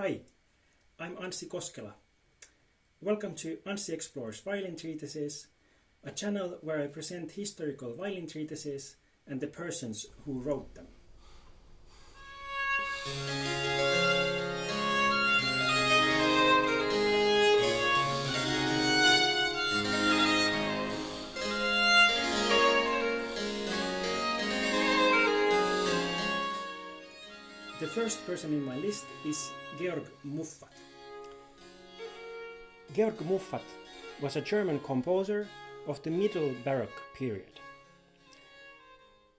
Hi, I'm Anssi Koskela. Welcome to Anssi Explores Violin Treatises, a channel where I present historical violin treatises and the persons who wrote them. The first person in my list is Georg Muffat. Georg Muffat was a German composer of the Middle Baroque period.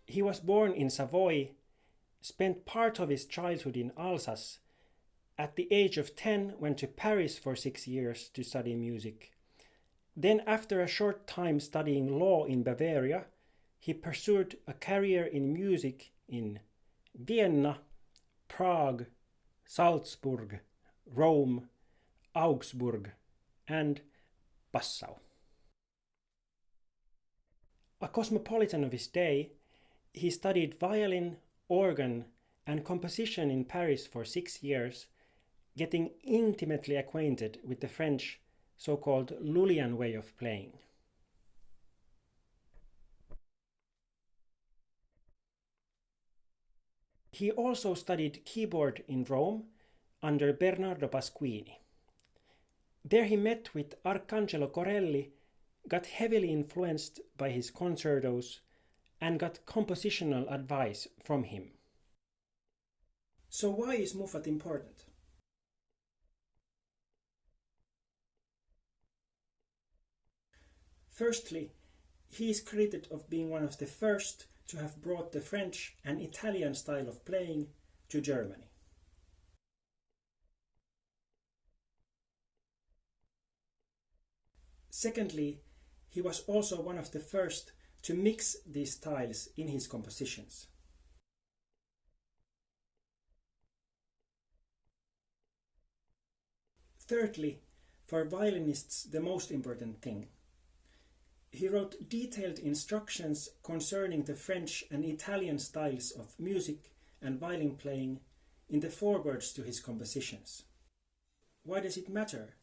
He was born in Savoy, spent part of his childhood in Alsace, at the age of 10 went to Paris for 6 years to study music. Then after a short time studying law in Bavaria, he pursued a career in music in Vienna, Prague, Salzburg, Rome, Augsburg, and Passau. A cosmopolitan of his day, he studied violin, organ, and composition in Paris for 6 years, getting intimately acquainted with the French so-called Lullian way of playing. He also studied keyboard in Rome under Bernardo Pasquini. There he met with Arcangelo Corelli, got heavily influenced by his concertos, and got compositional advice from him. So why is Muffat important? Firstly, he is credited of being one of the first to have brought the French and Italian style of playing to Germany. Secondly, he was also one of the first to mix these styles in his compositions. Thirdly, for violinists the most important thing, he wrote detailed instructions concerning the French and Italian styles of music and violin playing in the forewords to his compositions. Why does it matter?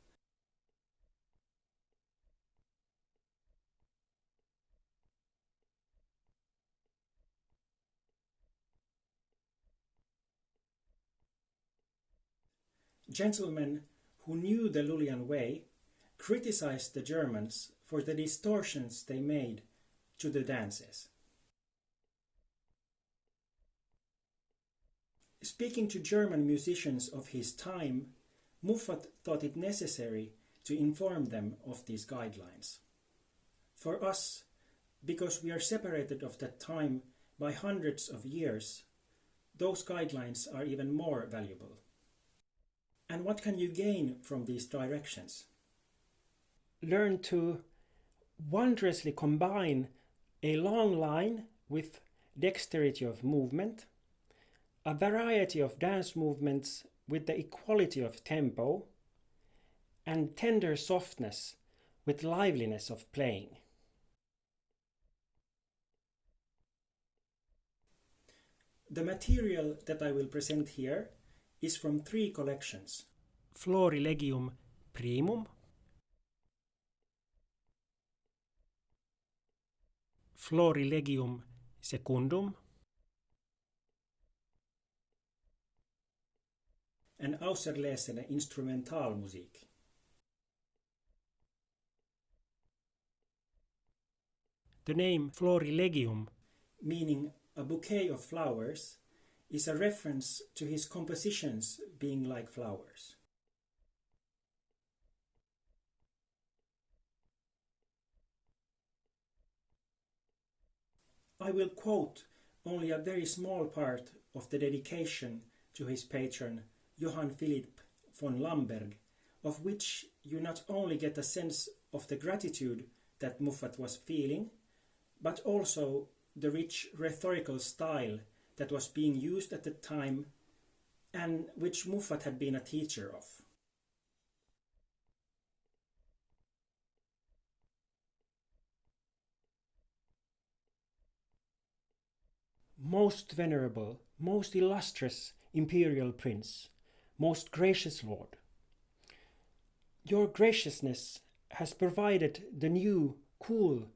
Gentlemen who knew the Lullian way criticized the Germans for the distortions they made to the dances. Speaking to German musicians of his time, Muffat thought it necessary to inform them of these guidelines. For us, because we are separated of that time by hundreds of years, those guidelines are even more valuable. And what can you gain from these directions? Learn to wondrously combine a long line with dexterity of movement, a variety of dance movements with the equality of tempo, and tender softness with liveliness of playing. The material that I will present here is from 3 collections: Florilegium Primum, Florilegium Secundum, and Auserlesene Instrumentalmusik. The name Florilegium, meaning a bouquet of flowers, is a reference to his compositions being like flowers. I will quote only a very small part of the dedication to his patron Johann Philipp von Lamberg, of which you not only get a sense of the gratitude that Muffat was feeling, but also the rich rhetorical style that was being used at the time and which Muffat had been a teacher of. Most venerable, most illustrious imperial prince, Most gracious Lord, your graciousness has provided the new, cool,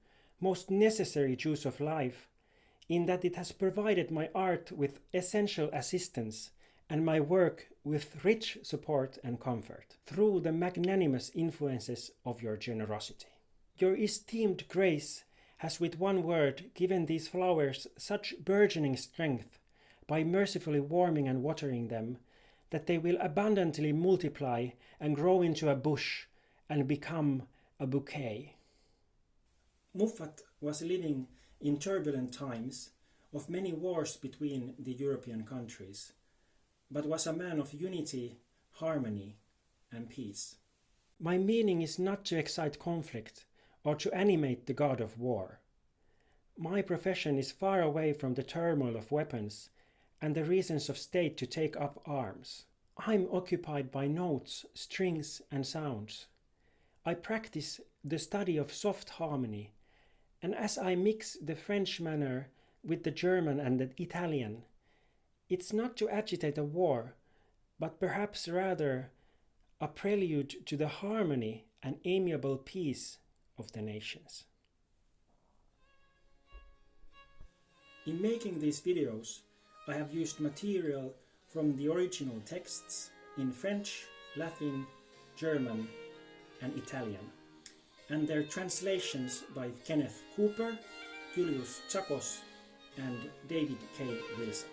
most necessary juice of life, in that it has provided my art with essential assistance and my work with rich support and comfort through the magnanimous influences of your generosity. Your esteemed grace has with one word given these flowers such burgeoning strength by mercifully warming and watering them, that they will abundantly multiply and grow into a bush and become a bouquet. Muffat was living in turbulent times of many wars between the European countries, but was a man of unity, harmony, and peace. My meaning is not to excite conflict or to animate the god of war. My profession is far away from the turmoil of weapons and the reasons of state to take up arms. I'm occupied by notes, strings, and sounds. I practice the study of soft harmony, and as I mix the French manner with the German and the Italian, it's not to agitate a war, but perhaps rather a prelude to the harmony and amiable peace of the nations. In making these videos, I have used material from the original texts in French, Latin, German, and Italian, and their translations by Kenneth Cooper, Julius Tsakos, and David K. Wilson.